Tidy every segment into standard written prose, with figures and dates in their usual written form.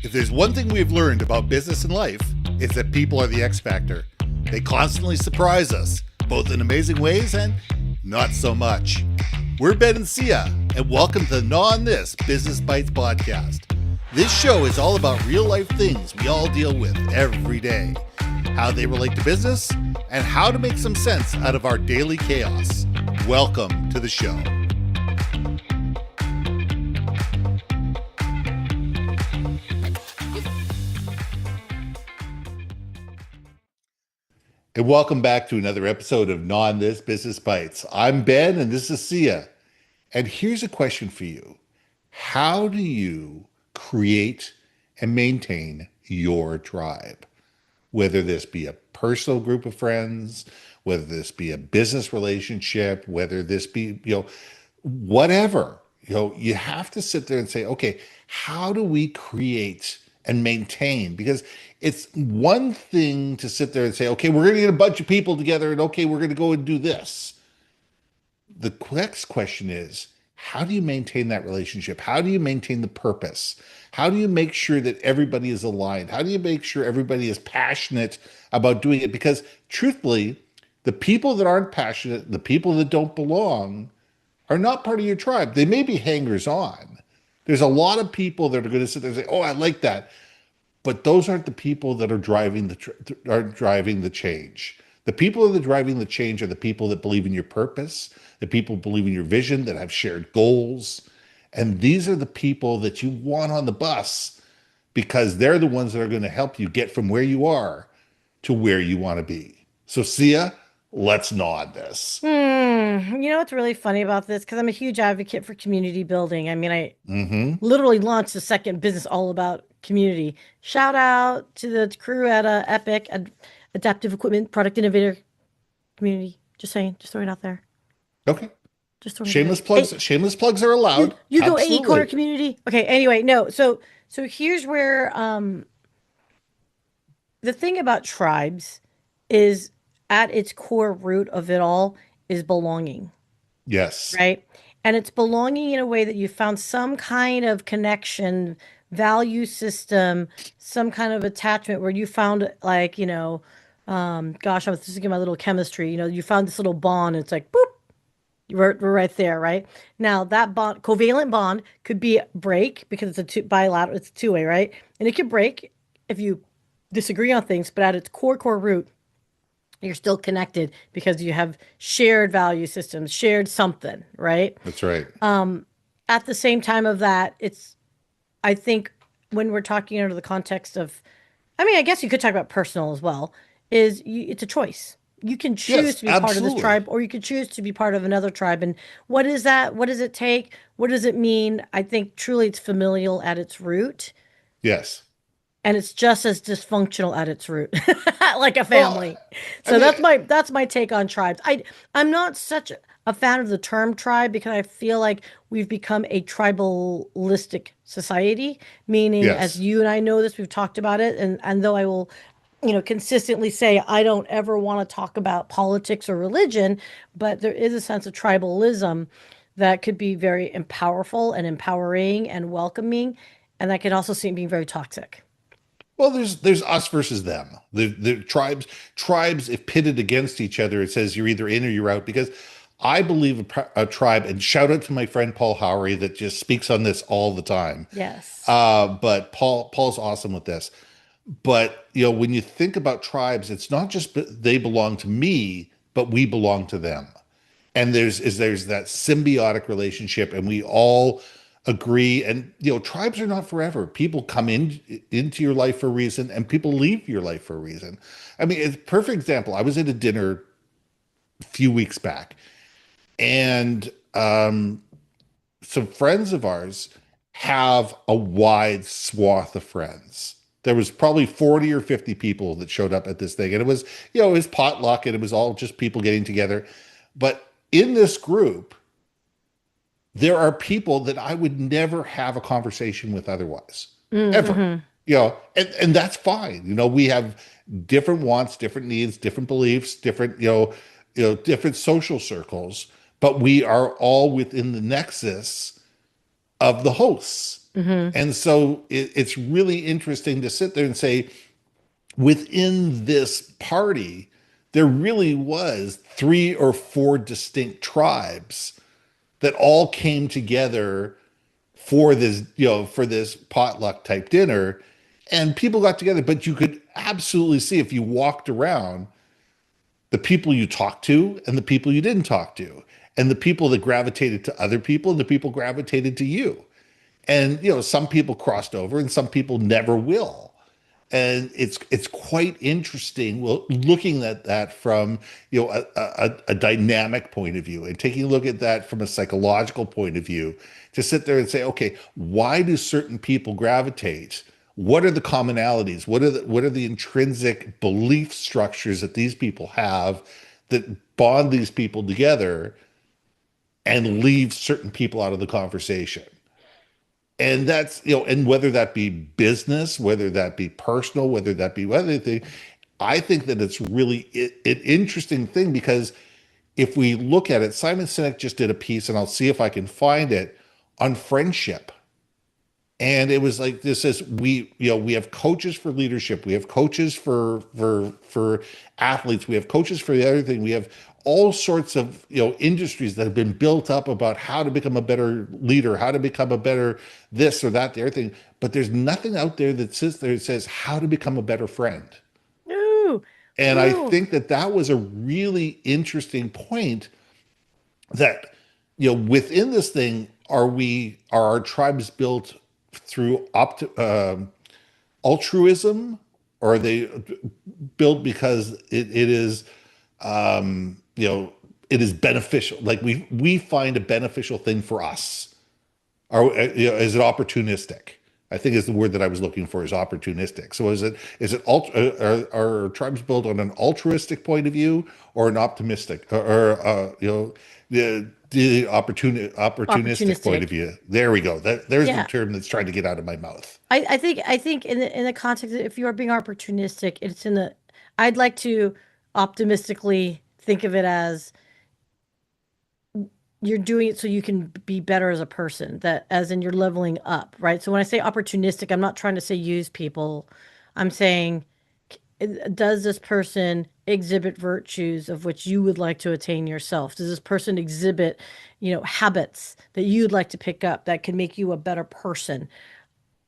If there's one thing we've learned about business and life, it's that people are the X factor. They constantly surprise us, both in amazing ways and not so much. We're Ben and Syya, and welcome to the Gnaw on This Business Bites podcast. This show is all about real life things we all deal with every day, how they relate to business, and how to make some sense out of our daily chaos. Welcome to the show. And welcome back to another episode of Gnaw on This Business Bites. I'm Ben and this is Syya. And here's a question for you. How do you create and maintain your tribe? Whether this be a personal group of friends, whether this be a business relationship, whether this be, whatever, you have to sit there and say, okay, how do we create and maintain? Because it's one thing to sit there and say, okay, we're going to get a bunch of people together and okay, we're going to go and do this. The next question is, how do you maintain that relationship? How do you maintain the purpose? How do you make sure that everybody is aligned? How do you make sure everybody is passionate about doing it? Because truthfully, the people that aren't passionate, the people that don't belong, are not part of your tribe. They may be hangers on. There's a lot of people that are going to sit there and say, oh, I like that. But those aren't the people that are driving the change. The people that are driving the change are the people that believe in your purpose, the people who believe in your vision, that have shared goals. And these are the people that you want on the bus because they're the ones that are going to help you get from where you are to where you want to be. So Syya, let's nod this. You know what's really funny about this? Because I'm a huge advocate for community building. I mean, I literally launched a second business all about community. Shout out to the crew at Epic, Adaptive Equipment Product Innovator Community. Just saying, just throwing it out there. Okay. Just throwing it out Shameless there. plugs. Shameless plugs are allowed. You go AE Corner Absolutely. Community. Okay, anyway, no. So here's where the thing about tribes is at its core root of it all is belonging, Yes. right? And it's belonging in a way that you found some kind of connection, value system, some kind of attachment where you found like, gosh, I was just thinking my little chemistry, you found this little bond. It's like, boop, we're right there, right? Now that bond, covalent bond could be break because it's a bilateral, it's two-way, right? And it could break if you disagree on things, but at its core root, you're still connected because you have shared value systems, shared something, right? That's right. At the same time of that, I think when we're talking under the context of, I mean, I guess you could talk about personal as well, it's a choice. You can choose Yes, to be part of this absolutely. tribe or you could choose to be part of another tribe. And what is that? What does it take? What does it mean? I think truly it's familial at its root. Yes. And it's just as dysfunctional at its root, like a Well, family. I So mean, that's my take on tribes. I'm not such a fan of the term tribe because I feel like we've become a tribalistic society, meaning as yes. you and I know this, we've talked about it, and though I will, consistently say I don't ever want to talk about politics or religion, but there is a sense of tribalism that could be very powerful and empowering and welcoming, and that can also seem being very toxic. Well, there's us versus them. The tribes, if pitted against each other, it says you're either in or you're out. Because I believe a tribe, and shout out to my friend Paul Howery that just speaks on this all the time. Yes. But Paul's awesome with this. But when you think about tribes, it's not just they belong to me, but we belong to them. And there's that symbiotic relationship, and we all agree. And tribes are not forever. People come into your life for a reason, and people leave your life for a reason. I mean, it's a perfect example. I was at a dinner a few weeks back, and some friends of ours have a wide swath of friends. There was probably 40 or 50 people that showed up at this thing. And it was potluck and it was all just people getting together. But in this group, there are people that I would never have a conversation with otherwise, ever. Mm-hmm. And that's fine. We have different wants, different needs, different beliefs, different, different social circles, but we are all within the nexus of the hosts. Hmm. And so it's really interesting to sit there and say, within this party, there really was three or four distinct tribes that all came together for this, for this potluck type dinner. And people got together, but you could absolutely see if you walked around the people you talked to and the people you didn't talk to, and the people that gravitated to other people and the people gravitated to you. And some people crossed over and some people never will. And it's quite interesting, well, looking at that from a dynamic point of view and taking a look at that from a psychological point of view, to sit there and say, okay, why do certain people gravitate? What are the commonalities? What are the intrinsic belief structures that these people have that bond these people together and leave certain people out of the conversation? And that's, and whether that be business, whether that be personal, whether that be whether they, I think that it's really an interesting thing, because if we look at it, Simon Sinek just did a piece, and I'll see if I can find it, on friendship. And it was like, this is, we have coaches for leadership, we have coaches for athletes, we have coaches for the other thing, we have all sorts of industries that have been built up about how to become a better leader, how to become a better this or that, the other thing. But there's nothing out there that sits there that says how to become a better friend. Ooh, And I ooh. think that that was a really interesting point, that within this thing, are our tribes built through altruism, or are they built because it is it is beneficial, like we find a beneficial thing for us, or is it opportunistic? I think is the word that I was looking for, is opportunistic. So are tribes built on an altruistic point of view, or an optimistic, the opportunistic point of Opportunistic. view? There we go. There's the Yeah. term that's trying to get out of my mouth. I think in the context, if you are being opportunistic, it's in the, I'd like to optimistically think of it as you're doing it so you can be better as a person, that as in you're leveling up, right? So when I say opportunistic, I'm not trying to say use people. I'm saying, does this person exhibit virtues of which you would like to attain yourself? Does this person exhibit, habits that you'd like to pick up that can make you a better person?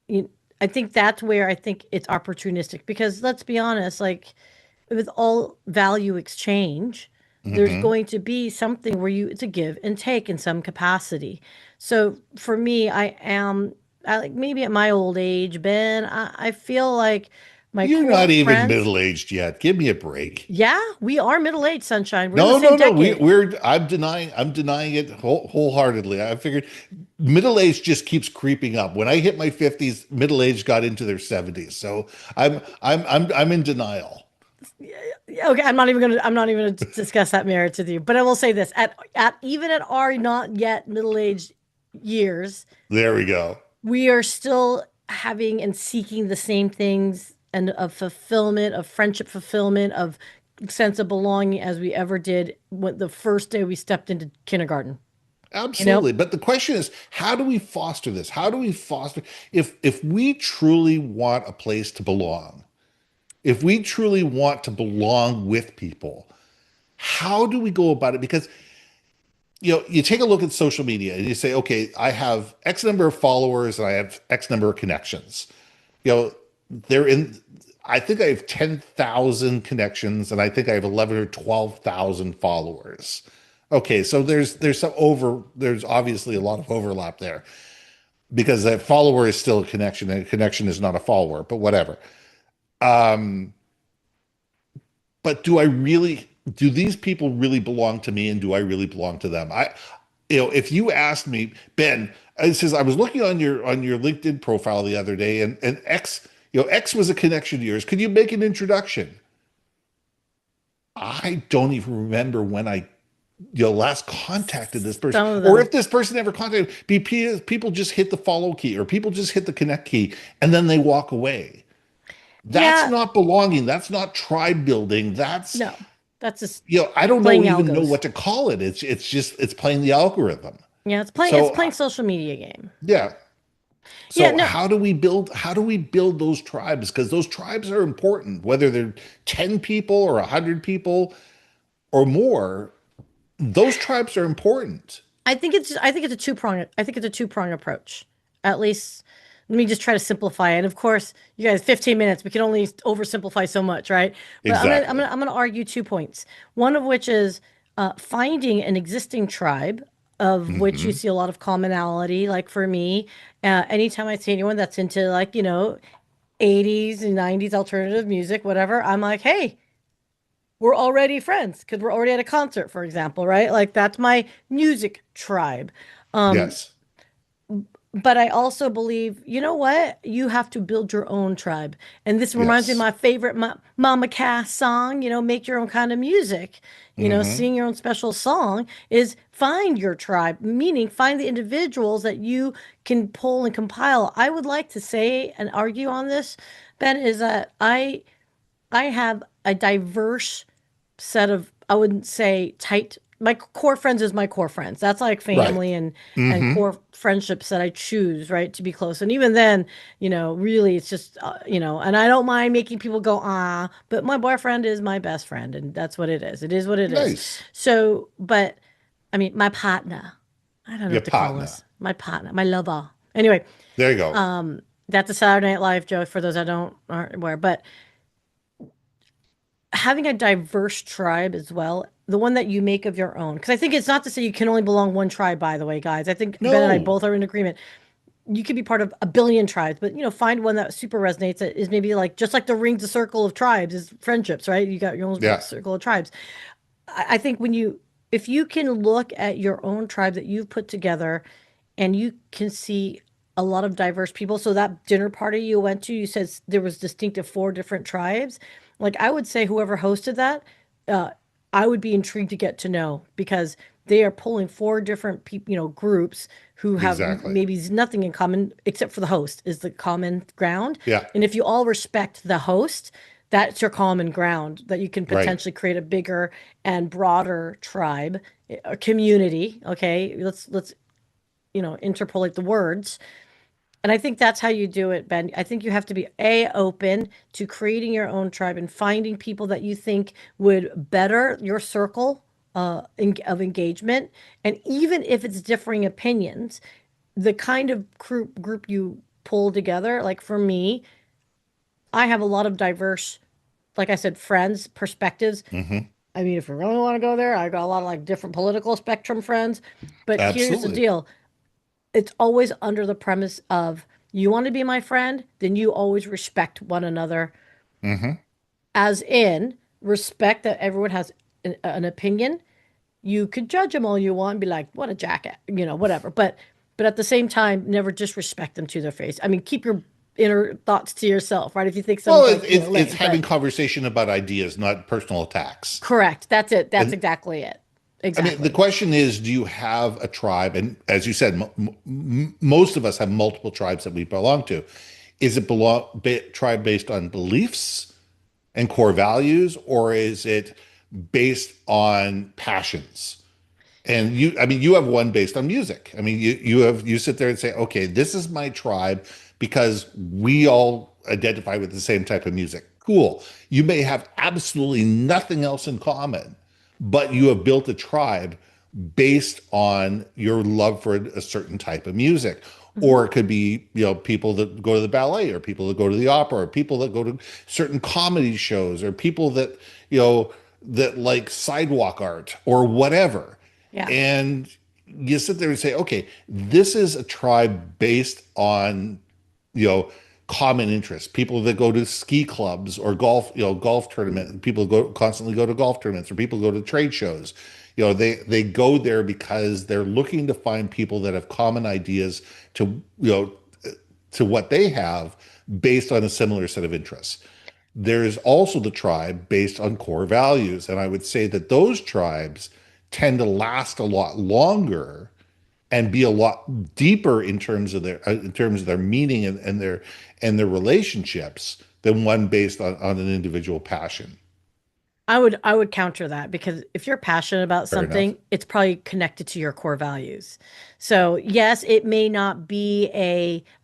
you, I think that's where I think it's opportunistic, because let's be honest, like with all value exchange, there's Hmm. going to be something where it's a give and take in some capacity. So for me, like maybe at my old age, Ben, I feel like my You're core not even friends, middle aged yet. Give me a break. yeah, we are middle aged, sunshine. We're in the No, same no, no. decade. I'm denying it wholeheartedly. I figured middle age just keeps creeping up. When I hit my 50s, middle age got into their 70s. So I'm in denial. Yeah, okay, I'm not even gonna discuss that merits with you, but I will say this: at even at our not yet middle aged years, There we go. we are still having and seeking the same things, and of fulfillment, of friendship fulfillment, of sense of belonging, as we ever did when the first day we stepped into kindergarten. You know? Absolutely. But the question is, how do we foster this? How do we foster, if we truly want a place to belong, if we truly want to belong with people, how do we go about it? Because you take a look at social media and you say, okay, I have X number of followers and I have X number of connections. You know, they're in, I think I have 10,000 connections and I think I have 11 or 12,000 followers. Okay, so there's obviously a lot of overlap there, because a follower is still a connection and a connection is not a follower, but whatever. Um, but do these people really belong to me, and do I really belong to them? If you asked me, Ben, it says I was looking on your LinkedIn profile the other day, and X was a connection to yours. Could you make an introduction? I don't even remember when I last contacted this person, Some of or them. if this person ever contacted me. People just hit the follow key, or people just hit the connect key, and then they walk away. That's Yeah, not belonging. That's not tribe building. That's, no, that's just I don't know playing even know algos. what to call it. It's just it's playing the algorithm. Yeah, it's So playing social media game. yeah. Yeah, So no, how do we build those tribes? Because those tribes are important, whether they're 10 people or 100 people or more, those tribes are important. I think it's a two prong approach. At least let me just try to simplify it. And of course, you guys 15 minutes, we can only oversimplify so much, right? But Exactly. I'm gonna argue 2 points. One of which is finding an existing tribe of which you Hmm. see a lot of commonality. Like for me, anytime I see anyone that's into 80s and 90s alternative music, whatever, I'm like, hey, we're already friends because we're already at a concert, for example, right? Like that's my music tribe. Um, Yes. but I also believe, you know what? You have to build your own tribe. And this reminds me of Yes. my favorite Mama Cass song, make your own kind of music, Hmm. sing your own special song is find your tribe, meaning find the individuals that you can pull and compile. I would like to say and argue on this, Ben, is that I have a diverse set of, I wouldn't say tight. My core friends is my core friends. That's like Right. family and Hmm. core friendships that I choose, right, to be close. And even then, really it's just and I don't mind making people go but my boyfriend is my best friend and that's what it is. It is what it is. Nice. So, but I mean, my partner, I don't know Your what to call partner. us. My partner, my lover. Anyway, There you go. that's a Saturday Night Live joke for those that aren't aware, but having a diverse tribe as well, the one that you make of your own. Because I think it's not to say you can only belong one tribe, by the way, guys. I think Ben and I No. both are in agreement. You could be part of a billion tribes, but find one that super resonates that is maybe like just like the rings, the circle of tribes is friendships, right? You got your own Yeah. circle of tribes. I think if you can look at your own tribe that you've put together and you can see a lot of diverse people. So that dinner party you went to, you said there was distinctive 4 different tribes. Like I would say whoever hosted that, uh, I would be intrigued to get to know because they are pulling 4 different people, groups who have Exactly. maybe nothing in common except for the host is the common ground. Yeah. And if you all respect the host, that's your common ground that you can Right. potentially create a bigger and broader tribe, a community. Okay, let's interpolate the words. And I think that's how you do it, Ben. I think you have to be open to creating your own tribe and finding people that you think would better your circle of engagement. And even if it's differing opinions, the kind of group you pull together, like for me, I have a lot of diverse, like I said, friends, perspectives. Hmm. I mean, if you really want to go there, I got a lot of like different political spectrum friends. But here's the Absolutely. deal, it's always under the premise of you want to be my friend, then you always respect one another, Hmm. as in respect that everyone has an opinion. You could judge them all you want and be like, what a jackass, whatever. But at the same time, never disrespect them to their face. I mean, keep your inner thoughts to yourself, right? If you think Well, someone's like, it's lame, having but conversation about ideas, not personal attacks. correct. That's it. That's And exactly it. I mean, the Exactly. question is, do you have a tribe? And as you said, most of us have multiple tribes that we belong to. Is it tribe based on beliefs and core values, or is it based on passions? And I mean, you have one based on music. I mean, you sit there and say, okay, this is my tribe because we all identify with the same type of music. Cool. You may have absolutely nothing else in common, but you have built a tribe based on your love for a certain type of music. Hmm. Or it could be, people that go to the ballet, or people that go to the opera, or people that go to certain comedy shows, or people that, that like sidewalk art or whatever. Yeah. And you sit there and say, okay, this is a tribe based on, you know, common interests. People that go to ski clubs or golf, golf tournament. People constantly go to golf tournaments, or people go to trade shows. They go there because they're looking to find people that have common ideas to, to what they have based on a similar set of interests. There's also the tribe based on core values. And I would say that those tribes tend to last a lot longer and be a lot deeper in terms of their meaning and their relationships than one based on an individual passion. I would counter that because if you're passionate about Fair enough. something, it's probably connected to your core values. So, yes, it may not be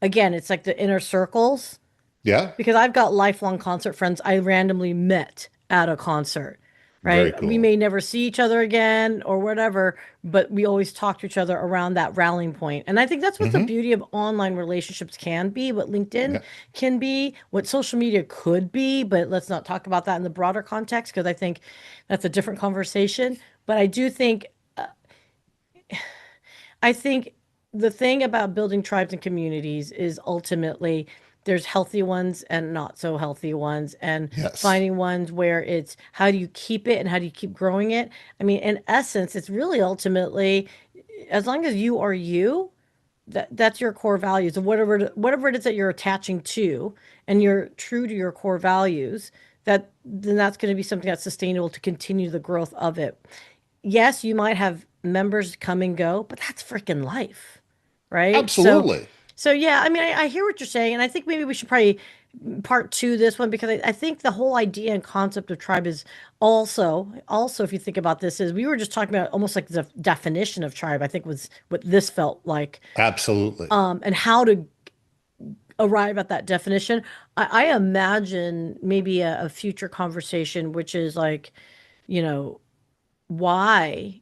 again, it's like the inner circles Yeah. because I've got lifelong concert friends I randomly met at a concert, Very right? We cool. may never see each other again or whatever, but we always talk to each other around that rallying point. And I think that's what the Hmm. beauty of online relationships can be, what LinkedIn Yeah. can be, what social media could be, but let's not talk about that in the broader context because I think that's a different conversation. But I think the thing about building tribes and communities is ultimately there's healthy ones and not so healthy ones, and Yes. finding ones where it's how do you keep it and how do you keep growing it. I mean, in essence, it's really ultimately as long as you are you, that's your core values of whatever it is that you're attaching to, and you're true to your core values. Then that's going to be something that's sustainable to continue the growth of it. Yes, you might have members come and go, but that's freaking life, right? So, Absolutely. so yeah, I mean, I hear what you're saying, and I think maybe we should probably part two this one because I think the whole idea and concept of tribe is also if you think about this is we were just talking about almost like the definition of tribe. I think was what this felt like, Absolutely. and how to arrive at that definition. I imagine maybe a future conversation, which is like, you know, why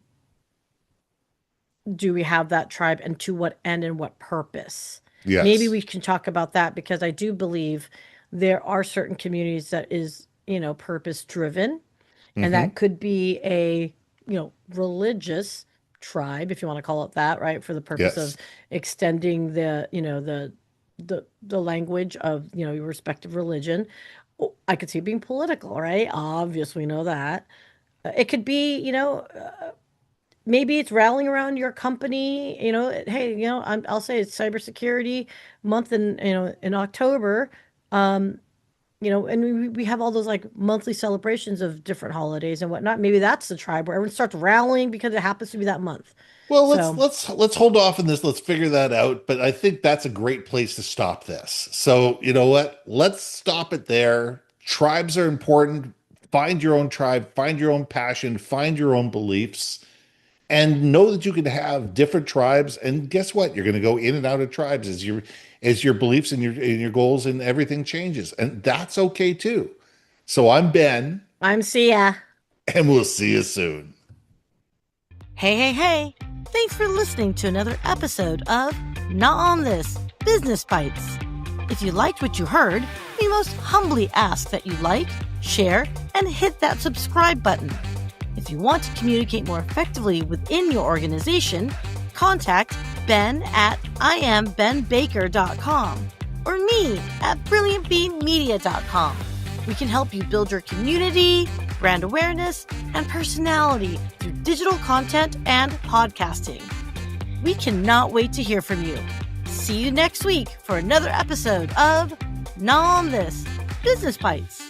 do we have that tribe and to what end and what purpose? Maybe Yes. we can talk about that because I do believe there are certain communities that is, purpose driven, and Hmm. that could be a, religious tribe if you want to call it that, right? For the purpose of Yes. extending the language of, your respective religion. I could see it being political, right? Obviously, we know that. It could be, maybe it's rallying around your company. Hey, I'll say it's cybersecurity month in October. Um, and we have all those like monthly celebrations of different holidays and whatnot. Maybe that's the tribe where everyone starts rallying because it happens to be that month. Well, let's So let's let's hold off on this. Let's figure that out. But I think that's a great place to stop this. So, you know what? Let's stop it there. Tribes are important. Find your own tribe, find your own passion, find your own beliefs, and know that you can have different tribes. And guess what? You're going to go in and out of tribes as your beliefs and your goals and everything changes. And that's okay too. So I'm Ben, I'm Sia. and we'll see you soon. Hey, hey, hey. Thanks for listening to another episode of Not on This Business Bites. If you liked what you heard, we most humbly ask that you like, share, and hit that subscribe button. If you want to communicate more effectively within your organization, contact Ben at IamBenBaker.com or me at BrilliantBeanMedia.com. We can help you build your community, brand awareness, and personality through digital content and podcasting. We cannot wait to hear from you. See you next week for another episode of Not on This Business Bites.